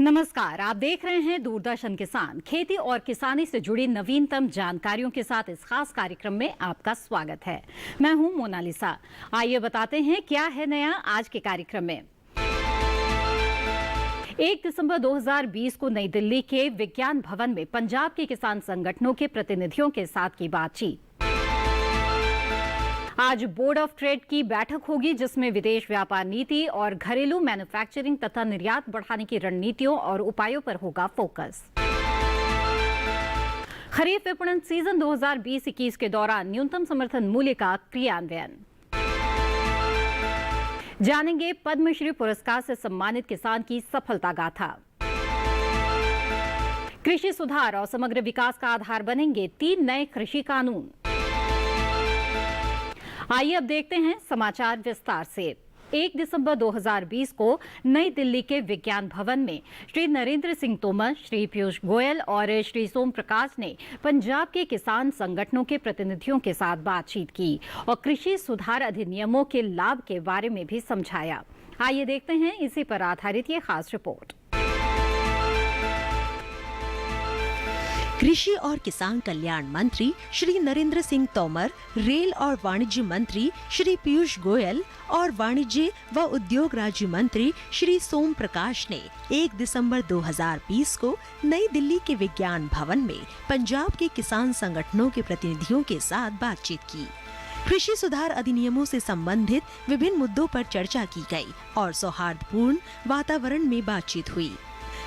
नमस्कार, आप देख रहे हैं दूरदर्शन किसान। खेती और किसानी से जुड़ी नवीनतम जानकारियों के साथ इस खास कार्यक्रम में आपका स्वागत है। मैं हूं मोनालिसा। आइए बताते हैं क्या है नया आज के कार्यक्रम में। 1 दिसंबर 2020 को नई दिल्ली के विज्ञान भवन में पंजाब के किसान संगठनों के प्रतिनिधियों के साथ की बातचीत। आज बोर्ड ऑफ ट्रेड की बैठक होगी, जिसमें विदेश व्यापार नीति और घरेलू मैन्युफैक्चरिंग तथा निर्यात बढ़ाने की रणनीतियों और उपायों पर होगा फोकस। खरीफ विपणन सीजन 2020-21 के दौरान न्यूनतम समर्थन मूल्य का क्रियान्वयन। जानेंगे पद्मश्री पुरस्कार से सम्मानित किसान की सफलता गाथा। कृषि सुधार और समग्र विकास का आधार बनेंगे 3 नए कृषि कानून। आइए अब देखते हैं समाचार विस्तार से। 1 दिसंबर 2020 को नई दिल्ली के विज्ञान भवन में श्री नरेंद्र सिंह तोमर, श्री पीयूष गोयल और श्री सोम प्रकाश ने पंजाब के किसान संगठनों के प्रतिनिधियों के साथ बातचीत की और कृषि सुधार अधिनियमों के लाभ के बारे में भी समझाया। आइए देखते हैं इसी पर आधारित ये खास रिपोर्ट। कृषि और किसान कल्याण मंत्री श्री नरेंद्र सिंह तोमर, रेल और वाणिज्य मंत्री श्री पीयूष गोयल और वाणिज्य व उद्योग राज्य मंत्री श्री सोम प्रकाश ने 1 दिसंबर 2020 को नई दिल्ली के विज्ञान भवन में पंजाब के किसान संगठनों के प्रतिनिधियों के साथ बातचीत की। कृषि सुधार अधिनियमों से संबंधित विभिन्न मुद्दों पर चर्चा की गई और सौहार्दपूर्ण वातावरण में बातचीत हुई।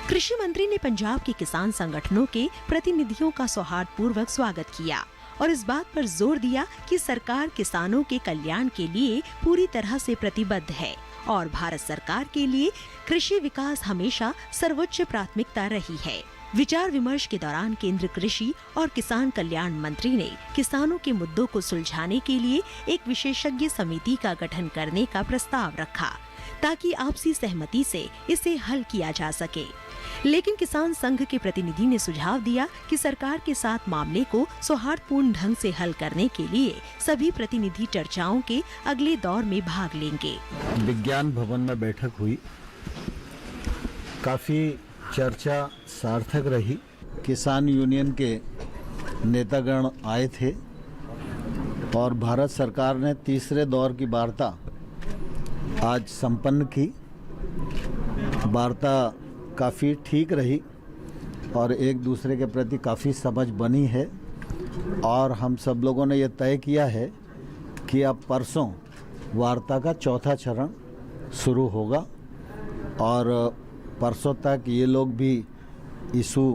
कृषि मंत्री ने पंजाब के किसान संगठनों के प्रतिनिधियों का सौहार्दपूर्वक स्वागत किया और इस बात पर जोर दिया कि सरकार किसानों के कल्याण के लिए पूरी तरह से प्रतिबद्ध है और भारत सरकार के लिए कृषि विकास हमेशा सर्वोच्च प्राथमिकता रही है। विचार विमर्श के दौरान केंद्रीय कृषि और किसान कल्याण मंत्री ने किसानों के मुद्दों को सुलझाने के लिए एक विशेषज्ञ समिति का गठन करने का प्रस्ताव रखा ताकि आपसी सहमति से इसे हल किया जा सके। लेकिन किसान संघ के प्रतिनिधि ने सुझाव दिया कि सरकार के साथ मामले को सौहार्दपूर्ण ढंग से हल करने के लिए सभी प्रतिनिधि चर्चाओं के अगले दौर में भाग लेंगे। विज्ञान भवन में बैठक हुई, काफी चर्चा सार्थक रही। किसान यूनियन के नेतागण आए थे और भारत सरकार ने तीसरे दौर की वार्ता आज संपन्न की। वार्ता काफ़ी ठीक रही और एक दूसरे के प्रति काफ़ी समझ बनी है और हम सब लोगों ने यह तय किया है कि अब परसों वार्ता का चौथा चरण शुरू होगा और परसों तक ये लोग भी इशू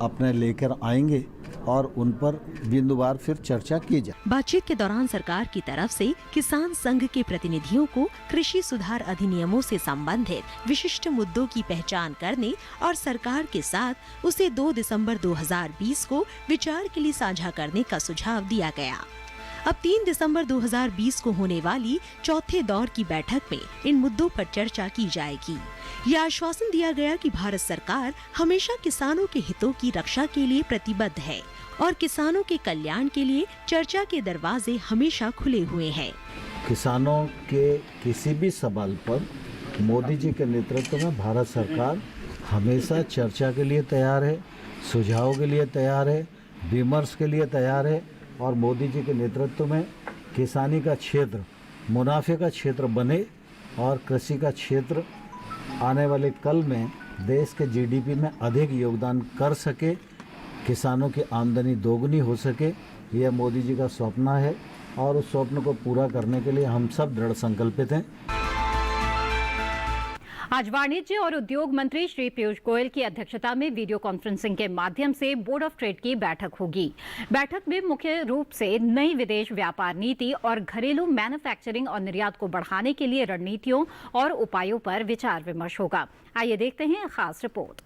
अपने लेकर आएंगे और उन पर बिंदुवार फिर चर्चा की जाए। बातचीत के दौरान सरकार की तरफ से किसान संघ के प्रतिनिधियों को कृषि सुधार अधिनियमों से संबंधित विशिष्ट मुद्दों की पहचान करने और सरकार के साथ उसे 2 दिसंबर 2020 को विचार के लिए साझा करने का सुझाव दिया गया। अब 3 दिसंबर 2020 को होने वाली चौथे दौर की बैठक में इन मुद्दों पर चर्चा की जाएगी। यह आश्वासन दिया गया कि भारत सरकार हमेशा किसानों के हितों की रक्षा के लिए प्रतिबद्ध है और किसानों के कल्याण के लिए चर्चा के दरवाजे हमेशा खुले हुए हैं। किसानों के किसी भी सवाल पर मोदी जी के नेतृत्व में भारत सरकार हमेशा चर्चा के लिए तैयार है, सुझाव के लिए तैयार है, विमर्श के लिए तैयार है और मोदी जी के नेतृत्व में किसानी का क्षेत्र मुनाफे का क्षेत्र बने और कृषि का क्षेत्र आने वाले कल में देश के जीडीपी में अधिक योगदान कर सके, किसानों की आमदनी दोगुनी हो सके। यह मोदी जी का स्वप्न है और उस स्वप्न को पूरा करने के लिए हम सब दृढ़ संकल्पित हैं। आज वाणिज्य और उद्योग मंत्री श्री पीयूष गोयल की अध्यक्षता में वीडियो कॉन्फ्रेंसिंग के माध्यम से बोर्ड ऑफ ट्रेड की बैठक होगी। बैठक में मुख्य रूप से नई विदेश व्यापार नीति और घरेलू मैन्युफैक्चरिंग और निर्यात को बढ़ाने के लिए रणनीतियों और उपायों पर विचार विमर्श होगा। आइए देखते हैं खास रिपोर्ट।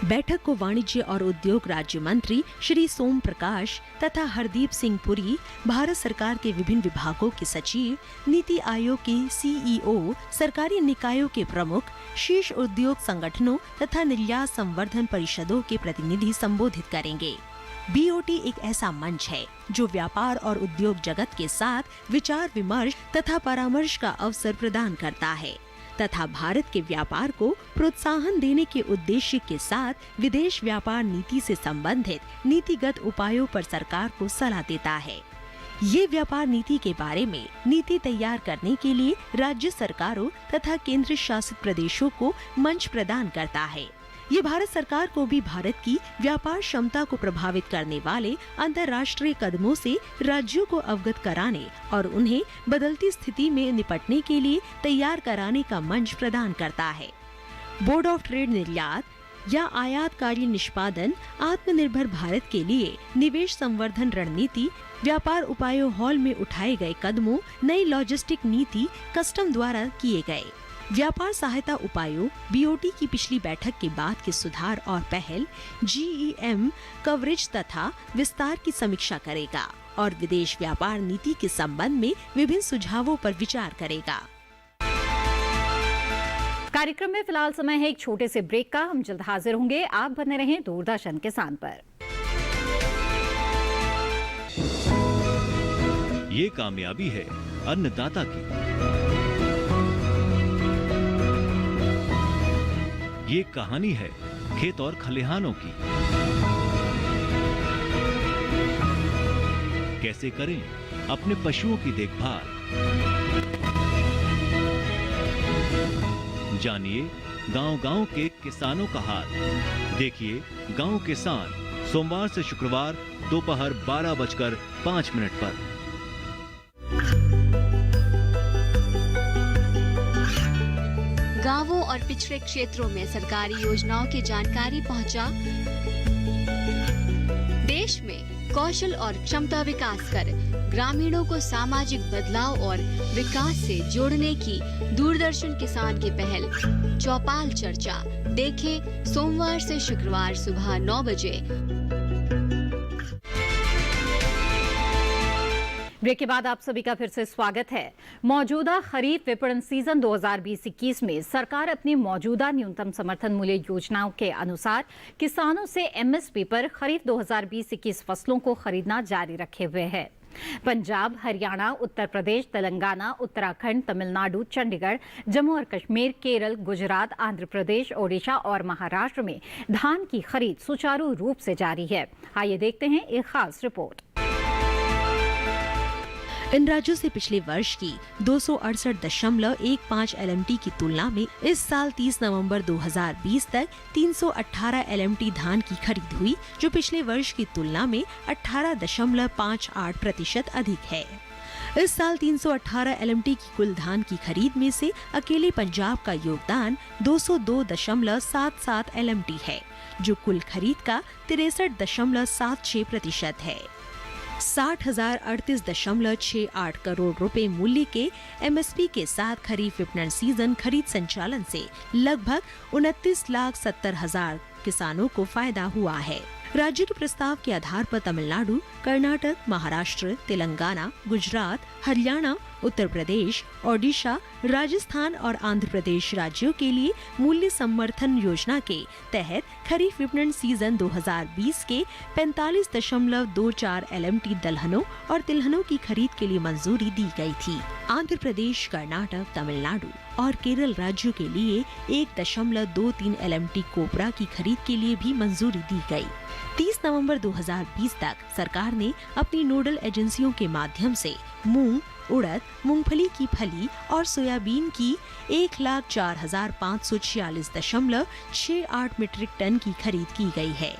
बैठक को वाणिज्य और उद्योग राज्य मंत्री श्री सोम प्रकाश तथा हरदीप सिंह पुरी, भारत सरकार के विभिन्न विभागों के सचिव, नीति आयोग के सीईओ, सरकारी निकायों के प्रमुख, शीर्ष उद्योग संगठनों तथा निर्यात संवर्धन परिषदों के प्रतिनिधि संबोधित करेंगे। बीओटी एक ऐसा मंच है जो व्यापार और उद्योग जगत के साथ विचार विमर्श तथा परामर्श का अवसर प्रदान करता है। तथा भारत के व्यापार को प्रोत्साहन देने के उद्देश्य के साथ विदेश व्यापार नीति से संबंधित नीतिगत उपायों पर सरकार को सलाह देता है। ये व्यापार नीति के बारे में नीति तैयार करने के लिए राज्य सरकारों तथा केंद्र शासित प्रदेशों को मंच प्रदान करता है। ये भारत सरकार को भी भारत की व्यापार क्षमता को प्रभावित करने वाले अंतर्राष्ट्रीय कदमों से राज्यों को अवगत कराने और उन्हें बदलती स्थिति में निपटने के लिए तैयार कराने का मंच प्रदान करता है। बोर्ड ऑफ ट्रेड निर्यात या आयातकारी निष्पादन आत्मनिर्भर भारत के लिए निवेश संवर्धन रणनीति, व्यापार उपायों हॉल में उठाए गए कदमों, नई लॉजिस्टिक नीति, कस्टम द्वारा किए गए व्यापार सहायता उपायों, बीओटी की पिछली बैठक के बाद के सुधार और पहल, GEM कवरेज तथा विस्तार की समीक्षा करेगा और विदेश व्यापार नीति के संबंध में विभिन्न सुझावों पर विचार करेगा। कार्यक्रम में फिलहाल समय है एक छोटे से ब्रेक का। हम जल्द हाजिर होंगे। आप बने रहें दूरदर्शन किसान पर। ये कामयाबी है अन्नदाता की, ये कहानी है खेत और खलिहानों की। कैसे करें अपने पशुओं की देखभाल, जानिए गांव-गांव के किसानों का हाल। देखिए गांव किसान सोमवार से शुक्रवार दोपहर 12:05 पर। गांवों और पिछड़े क्षेत्रों में सरकारी योजनाओं की जानकारी पहुंचा। देश में कौशल और क्षमता विकास कर ग्रामीणों को सामाजिक बदलाव और विकास से जोड़ने की दूरदर्शन किसान की पहल चौपाल चर्चा देखें सोमवार से शुक्रवार सुबह 9 बजे। ब्रेक के बाद आप सभी का फिर से स्वागत है। मौजूदा खरीफ विपणन सीजन 2020-21 में सरकार अपनी मौजूदा न्यूनतम समर्थन मूल्य योजनाओं के अनुसार किसानों से MSP पर खरीफ 2020-21 फसलों को खरीदना जारी रखे हुए है। पंजाब, हरियाणा, उत्तर प्रदेश, तेलंगाना, उत्तराखंड, तमिलनाडु, चंडीगढ़, जम्मू और कश्मीर, केरल, गुजरात, आंध्र प्रदेश, ओडिशा और महाराष्ट्र में धान की खरीद सुचारू रूप से जारी है। आइए देखते हैं एक खास रिपोर्ट। इन राज्यों से पिछले वर्ष की 268.15 LMT की तुलना में इस साल 30 नवंबर 2020 तक 318 LMT धान की खरीद हुई, जो पिछले वर्ष की तुलना में 18.58% अधिक है। इस साल 318 LMT की कुल धान की खरीद में से अकेले पंजाब का योगदान 202.77 LMT है, जो कुल खरीद का 63.76% है। 60,038.68 करोड़ रुपए मूल्य के MSP के साथ खरीफ विपणन सीजन खरीद संचालन से लगभग 29,70,000 किसानों को फायदा हुआ है। राज्य के प्रस्ताव के आधार पर तमिलनाडु, कर्नाटक, महाराष्ट्र, तेलंगाना, गुजरात, हरियाणा, उत्तर प्रदेश, ओडिशा, राजस्थान और आंध्र प्रदेश राज्यों के लिए मूल्य समर्थन योजना के तहत खरीफ विपणन सीजन 2020 के 45.24 LMT दलहनों और तिलहनों की खरीद के लिए मंजूरी दी गई थी। आंध्र प्रदेश, कर्नाटक, तमिलनाडु और केरल राज्यों के लिए 1.23 LMT कोपरा की खरीद के लिए भी मंजूरी दी गई। 30 नवंबर 2020 तक सरकार ने अपनी नोडल एजेंसियों के माध्यम से मूंग, उड़द, मूंगफली की फली और सोयाबीन की 1,04,546.68 मीट्रिक टन की खरीद की गई है,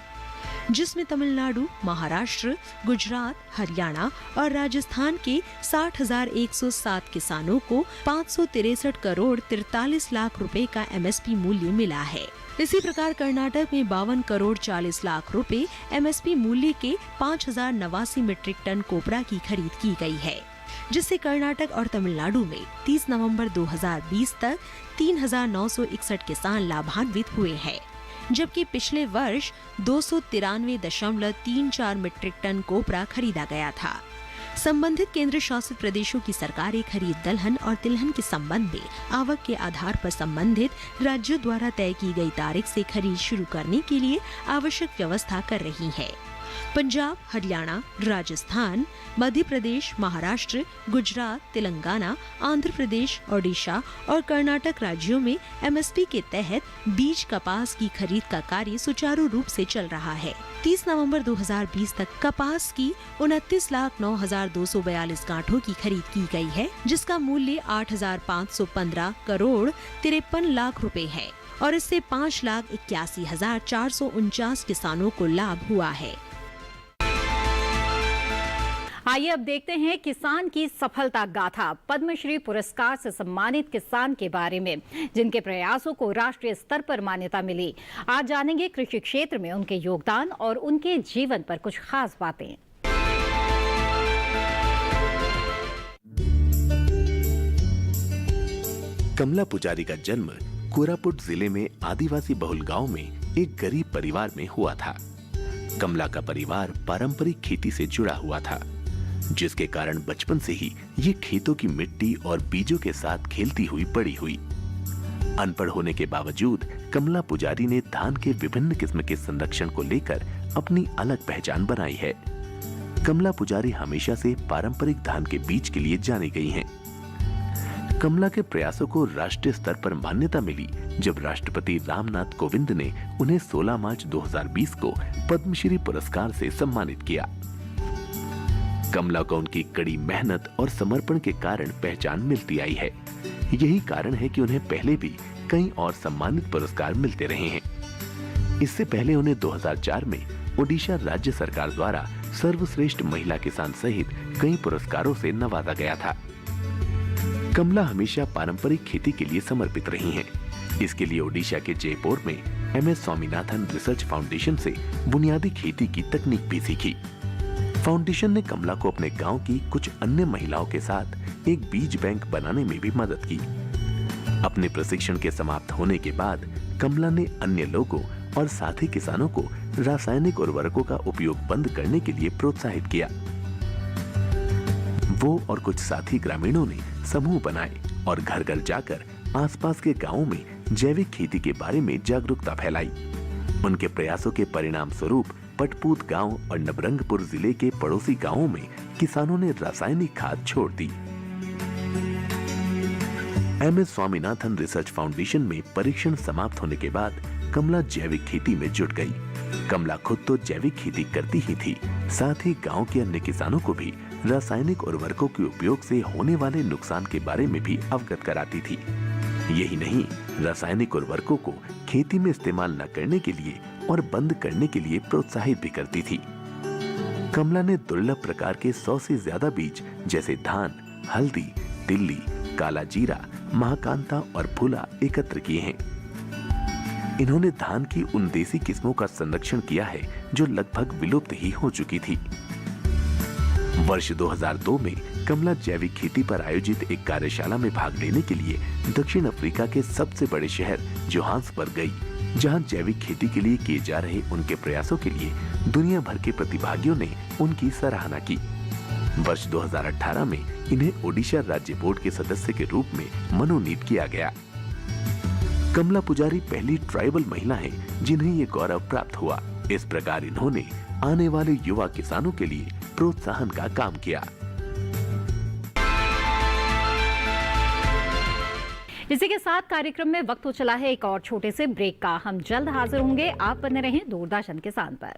जिसमें तमिलनाडु, महाराष्ट्र, गुजरात, हरियाणा और राजस्थान के 60,107 किसानों को 563 करोड़ 43 लाख रुपए का MSP मूल्य मिला है। इसी प्रकार कर्नाटक में 52 करोड़ 40 लाख रुपए MSP मूल्य के 5,089 मीट्रिक टन कोपरा की खरीद की गई है, जिससे कर्नाटक और तमिलनाडु में 30 नवंबर 2020 तक 3,961 किसान लाभान्वित हुए हैं, जबकि पिछले वर्ष 293.34 मीट्रिक टन कोपरा खरीदा गया था। संबंधित केंद्र शासित प्रदेशों की सरकारें खरीद दलहन और तिलहन के संबंध में आवक के आधार पर संबंधित राज्यों द्वारा तय की गई तारीख से खरीद शुरू करने के लिए आवश्यक व्यवस्था कर रही है। पंजाब, हरियाणा, राजस्थान, मध्य प्रदेश, महाराष्ट्र, गुजरात, तेलंगाना, आंध्र प्रदेश, ओडिशा और कर्नाटक राज्यों में एमएसपी के तहत बीज कपास की खरीद का कार्य सुचारू रूप से चल रहा है। 30 नवंबर 2020 तक कपास की 29,09,242 गांठों की खरीद की गई है, जिसका मूल्य 8,515 करोड़ 53 लाख रुपए है और इससे 5,81,449 किसानों को लाभ हुआ है। आइए अब देखते हैं किसान की सफलता गाथा। पद्मश्री पुरस्कार से सम्मानित किसान के बारे में, जिनके प्रयासों को राष्ट्रीय स्तर पर मान्यता मिली। आज जानेंगे कृषि क्षेत्र में उनके योगदान और उनके जीवन पर कुछ खास बातें। कमला पुजारी का जन्म कोरापुट जिले में आदिवासी बहुल गांव में एक गरीब परिवार में हुआ था। कमला का परिवार पारंपरिक खेती से जुड़ा हुआ था, जिसके कारण बचपन से ही ये खेतों की मिट्टी और बीजों के साथ खेलती हुई बड़ी हुई। अनपढ़ होने के बावजूद कमला पुजारी ने धान के विभिन्न किस्म के संरक्षण को लेकर अपनी अलग पहचान बनाई है। कमला पुजारी हमेशा से पारंपरिक धान के बीज के लिए जानी गई हैं। कमला के प्रयासों को राष्ट्रीय स्तर पर मान्यता मिली जब राष्ट्रपति रामनाथ कोविंद ने उन्हें 16 मार्च 2020 को पद्मश्री पुरस्कार से सम्मानित किया। कमला को उनकी कड़ी मेहनत और समर्पण के कारण पहचान मिलती आई है। यही कारण है कि उन्हें पहले भी कई और सम्मानित पुरस्कार मिलते रहे हैं। इससे पहले उन्हें 2004 में ओडिशा राज्य सरकार द्वारा सर्वश्रेष्ठ महिला किसान सहित कई पुरस्कारों से नवाजा गया था। कमला हमेशा पारंपरिक खेती के लिए समर्पित रही हैं। इसके लिए ओडिशा के जयपुर में MS स्वामीनाथन रिसर्च फाउंडेशन से बुनियादी खेती की तकनीक भी सीखी। फाउंडेशन ने कमला को अपने गांव की कुछ अन्य महिलाओं के साथ एक बीज बैंक बनाने में भी मदद की। अपने प्रशिक्षण के समाप्त होने के बाद कमला ने अन्य लोगों और साथी किसानों को रासायनिक उर्वरकों का उपयोग बंद करने के लिए प्रोत्साहित किया। वो और कुछ साथी ग्रामीणों ने समूह बनाए और घर घर जाकर आसपास के गांवों में जैविक खेती के बारे में जागरूकता फैलाई। उनके प्रयासों के परिणाम स्वरूप पटपूत गांव और नवरंगपुर जिले के पड़ोसी गांवों में किसानों ने रासायनिक खाद छोड़ दी। MS स्वामीनाथन रिसर्च फाउंडेशन में परीक्षण समाप्त होने के बाद कमला जैविक खेती में जुट गई। कमला खुद तो जैविक खेती करती ही थी, साथ ही गांव के अन्य किसानों को भी रासायनिक उर्वरकों के उपयोग से होने वाले नुकसान के बारे में भी अवगत कराती थी। यही नहीं, रासायनिक उर्वरकों को खेती में इस्तेमाल न करने के लिए और बंद करने के लिए प्रोत्साहित भी करती थी। कमला ने दुर्लभ प्रकार के 100 से ज्यादा बीज जैसे धान, हल्दी, तिल्ली, काला जीरा, महाकांता और फूला एकत्र किए हैं। इन्होंने धान की उन देसी किस्मों का संरक्षण किया है जो लगभग विलुप्त ही हो चुकी थी। वर्ष 2002 में कमला जैविक खेती पर आयोजित एक कार्यशाला में भाग लेने के लिए दक्षिण अफ्रीका के सबसे बड़े शहर जोहान्सबर्ग गई, जहां जैविक खेती के लिए किए जा रहे उनके प्रयासों के लिए दुनिया भर के प्रतिभागियों ने उनकी सराहना की। वर्ष 2018 में इन्हें ओडिशा राज्य बोर्ड के सदस्य के रूप में मनोनीत किया गया। कमला पुजारी पहली ट्राइबल महिला हैं जिन्हें ये गौरव प्राप्त हुआ। इस प्रकार इन्होंने आने वाले युवा किसानों के लिए प्रोत्साहन का काम किया। इसी के साथ कार्यक्रम में वक्त हो चला है एक और छोटे से ब्रेक का। हम जल्द हाजिर होंगे। आप बने रहें दूरदर्शन किसान पर।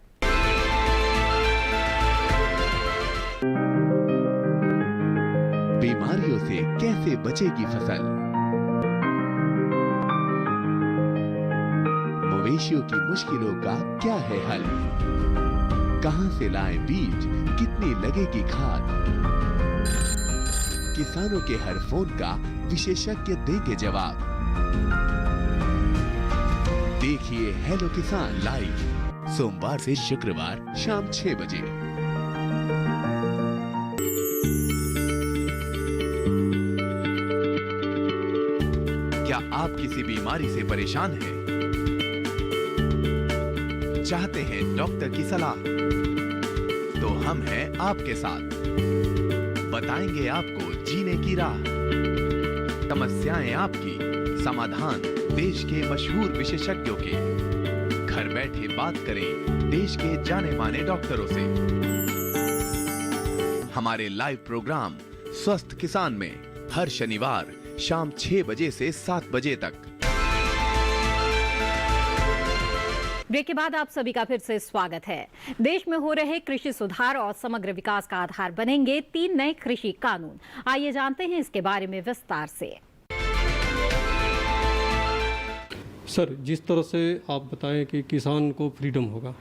बीमारियों से कैसे बचेगी फसल? मवेशियों की मुश्किलों का क्या है हल? कहां से लाएं बीज, कितनी लगेगी खाद? किसानों के हर फोन का विशेषज्ञ देंगे जवाब। देखिए हेलो किसान लाइव सोमवार से शुक्रवार शाम 6 बजे। क्या आप किसी बीमारी से परेशान हैं? चाहते हैं डॉक्टर की सलाह? तो हम हैं आपके साथ। बताएंगे आपको जीने की राह। समस्याएं आपकी, समाधान देश के मशहूर विशेषज्ञों के। घर घर बैठे बात करें देश के जाने माने डॉक्टरों से। हमारे लाइव प्रोग्राम स्वस्थ किसान में हर शनिवार शाम 6 बजे से 7 बजे तक। ब्रेक के बाद आप सभी का फिर से स्वागत है। देश में हो रहे कृषि सुधार और समग्र विकास का आधार बनेंगे 3 नए कृषि कानून। आइए जानते हैं इसके बारे में विस्तार से। सर, जिस तरह से आप बताएं कि किसान को फ्रीडम होगा,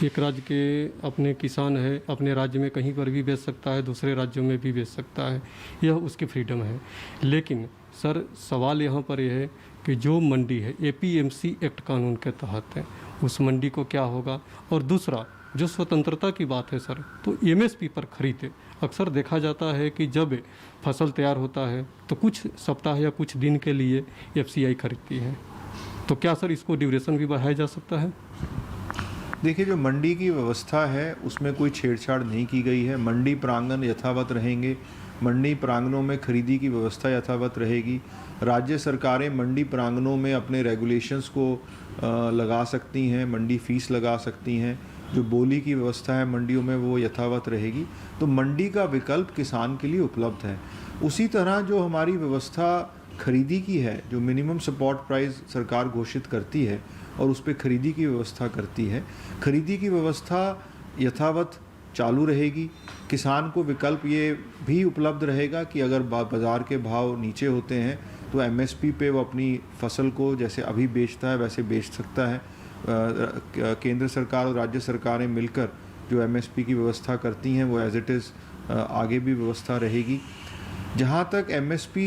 एक राज्य के अपने किसान है, अपने राज्य में कहीं पर भी बेच सकता है, दूसरे राज्यों में भी बेच सकता है, यह उसकी फ्रीडम है। लेकिन सर, सवाल यहाँ पर यह है कि जो मंडी है APMC एक्ट कानून के तहत है, उस मंडी को क्या होगा। और दूसरा, जो स्वतंत्रता की बात है सर, तो MSP पर खरीदे। अक्सर देखा जाता है कि जब फसल तैयार होता है तो कुछ सप्ताह या कुछ दिन के लिए FCI खरीदती है, तो क्या सर इसको ड्यूरेशन भी बढ़ाया जा सकता है? देखिए, जो मंडी की व्यवस्था है उसमें कोई छेड़छाड़ नहीं की गई है। मंडी प्रांगण यथावत रहेंगे, मंडी प्रांगणों में खरीदी की व्यवस्था यथावत रहेगी। राज्य सरकारें मंडी प्रांगणों में अपने रेगुलेशंस को लगा सकती हैं, मंडी फीस लगा सकती हैं। जो बोली की व्यवस्था है मंडियों में वो यथावत रहेगी। तो मंडी का विकल्प किसान के लिए उपलब्ध है। उसी तरह जो हमारी व्यवस्था खरीदी की है, जो मिनिमम सपोर्ट प्राइस सरकार घोषित करती है और उस पर खरीदी की व्यवस्था करती है, खरीदी की व्यवस्था यथावत चालू रहेगी। किसान को विकल्प ये भी उपलब्ध रहेगा कि अगर बाज़ार के भाव नीचे होते हैं तो MSP पे वो अपनी फसल को जैसे अभी बेचता है वैसे बेच सकता है। केंद्र सरकार और राज्य सरकारें मिलकर जो MSP की व्यवस्था करती हैं वो एज इट इज़ आगे भी व्यवस्था रहेगी। जहाँ तक MSP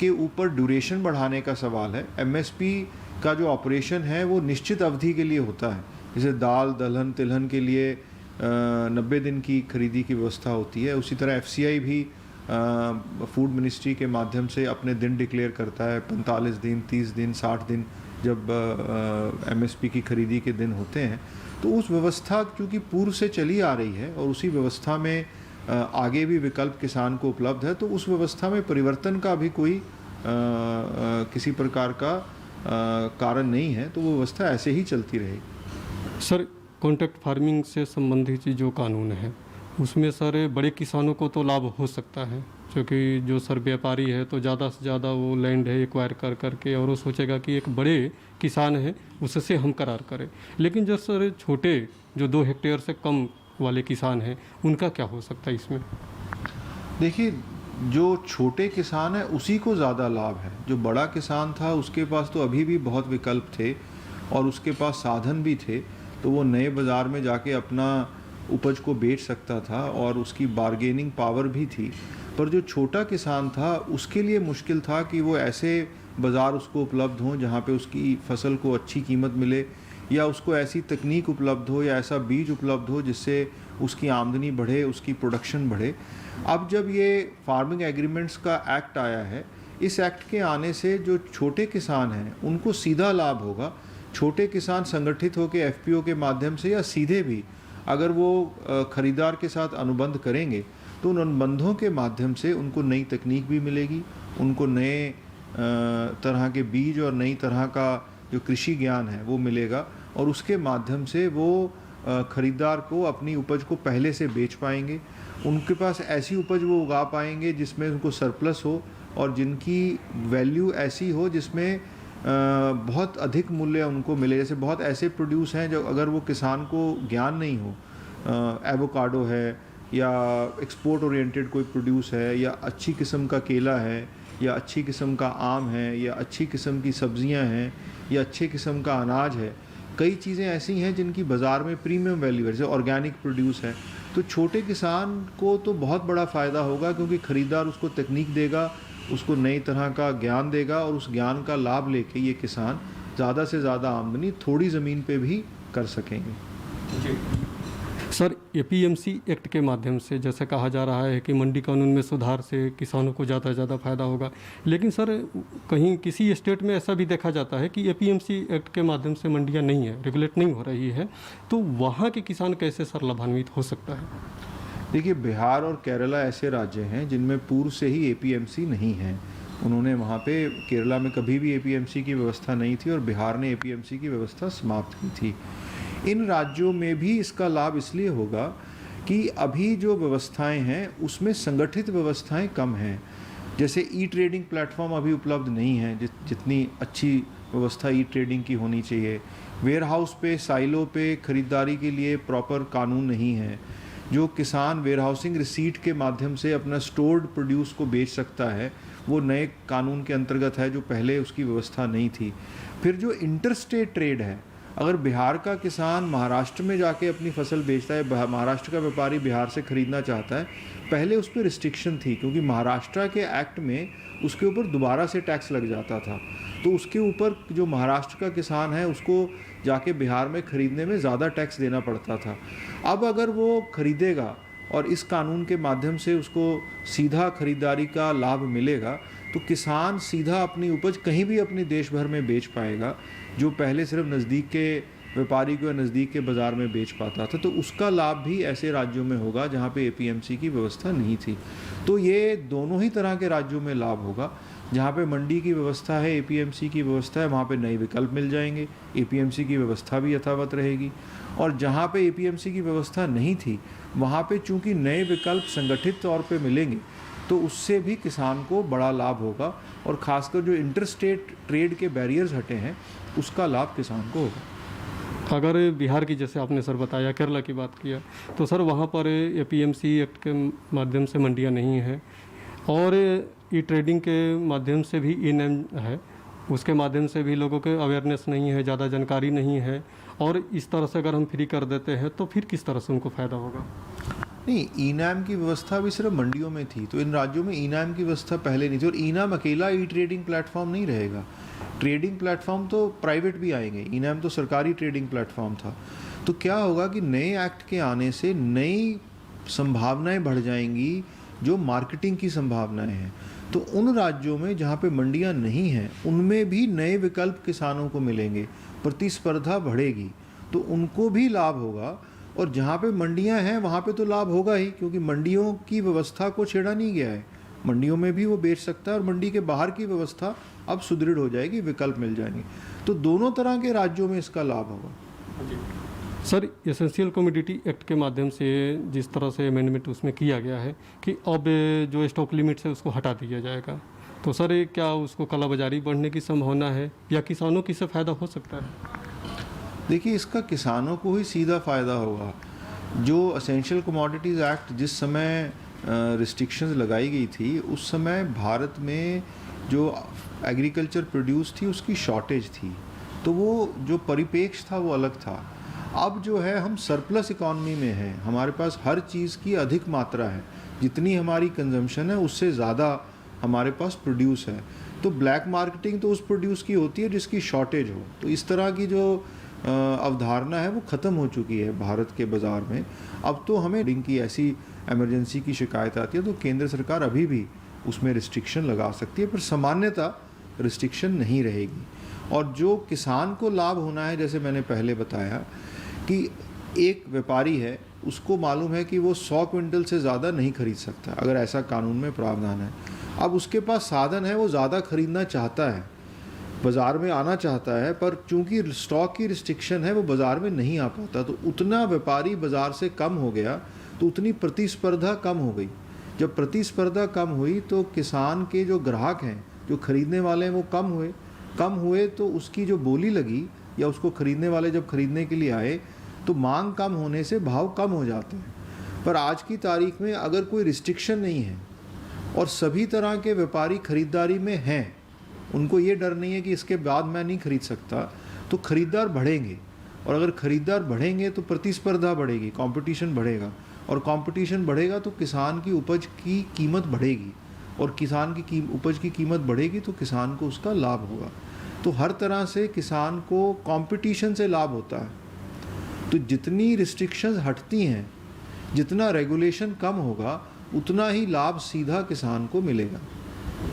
के ऊपर ड्यूरेशन बढ़ाने का सवाल है, MSP का जो ऑपरेशन है वो निश्चित अवधि के लिए होता है। जैसे दाल, दलहन, तिलहन के लिए 90 दिन की खरीदी की व्यवस्था होती है, उसी तरह FCI भी फूड मिनिस्ट्री के माध्यम से अपने दिन डिक्लेयर करता है। 45 दिन, 30 दिन, 60 दिन जब MSP की खरीदी के दिन होते हैं, तो उस व्यवस्था चूँकि पूर्व से चली आ रही है और उसी व्यवस्था में आगे भी विकल्प किसान को उपलब्ध है, तो उस व्यवस्था में परिवर्तन का भी कोई किसी प्रकार का कारण नहीं है, तो वो व्यवस्था ऐसे ही चलती रहेगी। सर, कॉन्ट्रैक्ट फार्मिंग से संबंधित जो कानून है उसमें सर बड़े किसानों को तो लाभ हो सकता है, क्योंकि जो सर व्यापारी है तो ज़्यादा से ज़्यादा वो लैंड है एक्वायर कर करके और वो सोचेगा कि एक बड़े किसान है उससे हम करार करें। लेकिन जो सर छोटे जो 2 हेक्टेयर से कम वाले किसान हैं उनका क्या हो सकता है इसमें? देखिए, जो छोटे किसान है उसी को ज़्यादा लाभ है। जो बड़ा किसान था उसके पास तो अभी भी बहुत विकल्प थे और उसके पास साधन भी थे, तो वो नए बाज़ार में जाके अपना उपज को बेच सकता था और उसकी बार्गेनिंग पावर भी थी। पर जो छोटा किसान था उसके लिए मुश्किल था कि वो ऐसे बाज़ार उसको उपलब्ध हों जहाँ पे उसकी फसल को अच्छी कीमत मिले, या उसको ऐसी तकनीक उपलब्ध हो या ऐसा बीज उपलब्ध हो जिससे उसकी आमदनी बढ़े, उसकी प्रोडक्शन बढ़े। अब जब ये फार्मिंग एग्रीमेंट्स का एक्ट आया है, इस एक्ट के आने से जो छोटे किसान हैं उनको सीधा लाभ होगा। छोटे किसान संगठित होकर FPO के माध्यम से या सीधे भी अगर वो खरीदार के साथ अनुबंध करेंगे तो उन अनुबंधों के माध्यम से उनको नई तकनीक भी मिलेगी, उनको नए तरह के बीज और नई तरह का जो कृषि ज्ञान है वो मिलेगा और उसके माध्यम से वो खरीदार को अपनी उपज को पहले से बेच पाएंगे। उनके पास ऐसी उपज वो उगा पाएंगे जिसमें उनको सरप्लस हो और जिनकी वैल्यू ऐसी हो जिसमें बहुत अधिक मूल्य उनको मिले। जैसे बहुत ऐसे प्रोड्यूस हैं जो अगर वो किसान को ज्ञान नहीं हो, एवोकाडो है या एक्सपोर्ट ओरिएंटेड कोई प्रोड्यूस है या अच्छी किस्म का केला है या अच्छी किस्म का आम है या अच्छी किस्म की सब्जियां हैं या अच्छे किस्म का अनाज है, कई चीज़ें ऐसी हैं जिनकी बाज़ार में प्रीमियम वैल्यू है, जैसे ऑर्गेनिक प्रोड्यूस है, तो छोटे किसान को तो बहुत बड़ा फ़ायदा होगा क्योंकि ख़रीदार उसको तकनीक देगा, उसको नई तरह का ज्ञान देगा और उस ज्ञान का लाभ लेके ये किसान ज़्यादा से ज़्यादा आमदनी थोड़ी ज़मीन पे भी कर सकेंगे। सर, APMC एक्ट के माध्यम से जैसे कहा जा रहा है कि मंडी कानून में सुधार से किसानों को ज़्यादा से ज़्यादा फायदा होगा, लेकिन सर कहीं किसी स्टेट में ऐसा भी देखा जाता है कि APMC एक्ट के माध्यम से मंडियां नहीं है, रेगुलेट नहीं हो रही है, तो वहाँ के किसान कैसे सर लाभान्वित हो सकता है? देखिए, बिहार और केरला ऐसे राज्य हैं जिनमें पूर्व से ही APMC नहीं है। उन्होंने वहाँ पे केरला में कभी भी एपीएमसी की व्यवस्था नहीं थी और बिहार ने एपीएमसी की व्यवस्था समाप्त की थी। इन राज्यों में भी इसका लाभ इसलिए होगा कि अभी जो व्यवस्थाएं हैं उसमें संगठित व्यवस्थाएं कम हैं। जैसे ई ट्रेडिंग प्लेटफॉर्म अभी उपलब्ध नहीं है जितनी अच्छी व्यवस्था ई ट्रेडिंग की होनी चाहिए। वेयर हाउस पे, साइलो पे खरीदारी के लिए प्रॉपर कानून नहीं है। जो किसान वेयर हाउसिंग रिसीट के माध्यम से अपना स्टोर्ड प्रोड्यूस को बेच सकता है वो नए कानून के अंतर्गत है, जो पहले उसकी व्यवस्था नहीं थी। फिर जो इंटरस्टेट ट्रेड है, अगर बिहार का किसान महाराष्ट्र में जाके अपनी फसल बेचता है, महाराष्ट्र का व्यापारी बिहार से खरीदना चाहता है, पहले उस पर रिस्ट्रिक्शन थी क्योंकि महाराष्ट्र के एक्ट में उसके ऊपर दोबारा से टैक्स लग जाता था। तो उसके ऊपर जो महाराष्ट्र का किसान है उसको जाके बिहार में ख़रीदने में ज़्यादा टैक्स देना पड़ता था। अब अगर वो खरीदेगा और इस कानून के माध्यम से उसको सीधा खरीदारी का लाभ मिलेगा तो किसान सीधा अपनी उपज कहीं भी अपने देश भर में बेच पाएगा, जो पहले सिर्फ नज़दीक के व्यापारी को या नज़दीक के बाज़ार में बेच पाता था। तो उसका लाभ भी ऐसे राज्यों में होगा जहाँ पे एपीएमसी की व्यवस्था नहीं थी। तो ये दोनों ही तरह के राज्यों में लाभ होगा। जहाँ पे मंडी की व्यवस्था है, एपीएमसी की व्यवस्था है, वहाँ पे नए विकल्प मिल जाएंगे, एपीएमसी की व्यवस्था भी यथावत रहेगी। और जहाँ पे एपीएमसी की व्यवस्था नहीं थी वहाँ पे चूँकि नए विकल्प संगठित तौर पे मिलेंगे तो उससे भी किसान को बड़ा लाभ होगा और ख़ासकर जो इंटरस्टेट ट्रेड के बैरियर्स हटे हैं उसका लाभ किसान को होगा। अगर बिहार की, जैसे आपने सर बताया, केरला की बात किया, तो सर वहाँ पर एपीएमसी एक्ट के माध्यम से मंडियाँ नहीं हैं और ई ट्रेडिंग के माध्यम से भी ई नैम है, उसके माध्यम से भी लोगों के अवेयरनेस नहीं है, ज़्यादा जानकारी नहीं है। और इस तरह से अगर हम फ्री कर देते हैं तो फिर किस तरह से उनको फ़ायदा होगा? नहीं, ई नैम की व्यवस्था भी सिर्फ मंडियों में थी, तो इन राज्यों में ई नैम की व्यवस्था पहले नहीं थी। और ई नैम अकेला ई ट्रेडिंग प्लेटफॉर्म नहीं रहेगा, ट्रेडिंग प्लेटफॉर्म तो प्राइवेट भी आएंगे। ई नैम तो सरकारी ट्रेडिंग प्लेटफॉर्म था। तो क्या होगा कि नए एक्ट के आने से नई संभावनाएं बढ़ जाएंगी, जो मार्केटिंग की संभावनाएं हैं। तो उन राज्यों में जहाँ पे मंडियाँ नहीं हैं उनमें भी नए विकल्प किसानों को मिलेंगे, प्रतिस्पर्धा बढ़ेगी, तो उनको भी लाभ होगा। और जहाँ पे मंडियाँ हैं वहाँ पे तो लाभ होगा ही, क्योंकि मंडियों की व्यवस्था को छेड़ा नहीं गया है, मंडियों में भी वो बेच सकता है और मंडी के बाहर की व्यवस्था अब सुदृढ़ हो जाएगी, विकल्प मिल जाएंगे। तो दोनों तरह के राज्यों में इसका लाभ होगा। सर, एसेंशियल कमोडिटी एक्ट के माध्यम से जिस तरह से अमेंडमेंट उसमें किया गया है कि अब जो स्टॉक लिमिट्स है उसको हटा दिया जाएगा, तो सर क्या उसको कालाबाजारी बढ़ने की संभावना है या किसानों की इससे फ़ायदा हो सकता है? देखिए, इसका किसानों को ही सीधा फ़ायदा होगा। जो एसेंशियल कमोडिटीज़ एक्ट जिस समय रिस्ट्रिक्शंस लगाई गई थी उस समय भारत में जो एग्रीकल्चर प्रोड्यूस थी उसकी शॉर्टेज थी, तो वो जो परिपेक्ष था वो अलग था। अब जो है हम सरप्लस इकॉनमी में हैं, हमारे पास हर चीज़ की अधिक मात्रा है, जितनी हमारी कंजम्पशन है उससे ज़्यादा हमारे पास प्रोड्यूस है। तो ब्लैक मार्केटिंग तो उस प्रोड्यूस की होती है जिसकी शॉर्टेज हो। तो इस तरह की जो अवधारणा है वो ख़त्म हो चुकी है भारत के बाज़ार में। अब तो हमें रिंग की ऐसी इमरजेंसी की शिकायत आती है तो केंद्र सरकार अभी भी उसमें रिस्ट्रिक्शन लगा सकती है, पर सामान्यतः रिस्ट्रिक्शन नहीं रहेगी। और जो किसान को लाभ होना है, जैसे मैंने पहले बताया कि एक व्यापारी है, उसको मालूम है कि वो 100 क्विंटल से ज़्यादा नहीं खरीद सकता अगर ऐसा कानून में प्रावधान है। अब उसके पास साधन है, वो ज़्यादा खरीदना चाहता है, बाज़ार में आना चाहता है, पर चूंकि स्टॉक की रिस्ट्रिक्शन है वो बाज़ार में नहीं आ पाता। तो उतना व्यापारी बाज़ार से कम हो गया तो उतनी प्रतिस्पर्धा कम हो गई। जब प्रतिस्पर्धा कम हुई तो किसान के जो ग्राहक हैं, जो खरीदने वाले हैं, वो कम हुए तो उसकी जो बोली लगी या उसको खरीदने वाले जब खरीदने के लिए आए तो मांग कम होने से भाव कम हो जाते हैं। पर आज की तारीख में अगर कोई रिस्ट्रिक्शन नहीं है और सभी तरह के व्यापारी खरीदारी में हैं, उनको ये डर नहीं है कि इसके बाद मैं नहीं खरीद सकता, तो खरीदार बढ़ेंगे। और अगर खरीदार बढ़ेंगे तो प्रतिस्पर्धा बढ़ेगी, कंपटीशन बढ़ेगा, और कंपटीशन बढ़ेगा तो किसान की उपज की कीमत बढ़ेगी, और किसान की उपज की कीमत बढ़ेगी तो किसान को उसका लाभ होगा। तो हर तरह से किसान को कंपटीशन से लाभ होता है। तो जितनी रिस्ट्रिक्शंस हटती हैं, जितना रेगुलेशन कम होगा, उतना ही लाभ सीधा किसान को मिलेगा।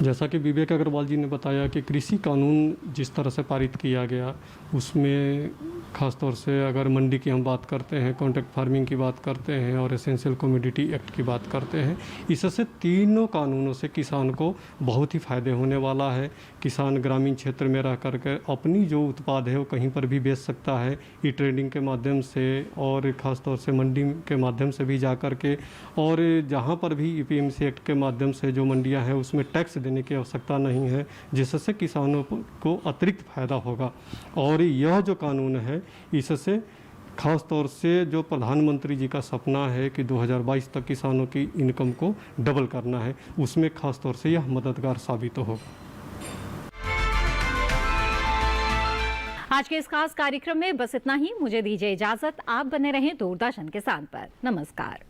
जैसा कि विवेक अग्रवाल जी ने बताया कि कृषि कानून जिस तरह से पारित किया गया उसमें ख़ासतौर से अगर मंडी की हम बात करते हैं, कॉन्ट्रैक्ट फार्मिंग की बात करते हैं और एसेंशियल कमोडिटी एक्ट की बात करते हैं, इससे तीनों कानूनों से किसान को बहुत ही फ़ायदे होने वाला है। किसान ग्रामीण क्षेत्र में रह करके अपनी जो उत्पाद है वो कहीं पर भी बेच सकता है, ई ट्रेडिंग के माध्यम से और ख़ासतौर से मंडी के माध्यम से भी जा कर के, और जहाँ पर भी EPMC एक्ट के माध्यम से जो मंडियाँ हैं उसमें टैक्स देने की आवश्यकता नहीं है, जिससे किसानों को अतिरिक्त फ़ायदा होगा। और यह जो कानून है इससे खास तौर से जो प्रधानमंत्री जी का सपना है कि 2022 तक किसानों की इनकम को डबल करना है, उसमें खास तौर से यह मददगार साबित होगा। आज के इस खास कार्यक्रम में बस इतना ही। मुझे दीजिए इजाजत। आप बने रहें दूरदर्शन किसान पर। नमस्कार।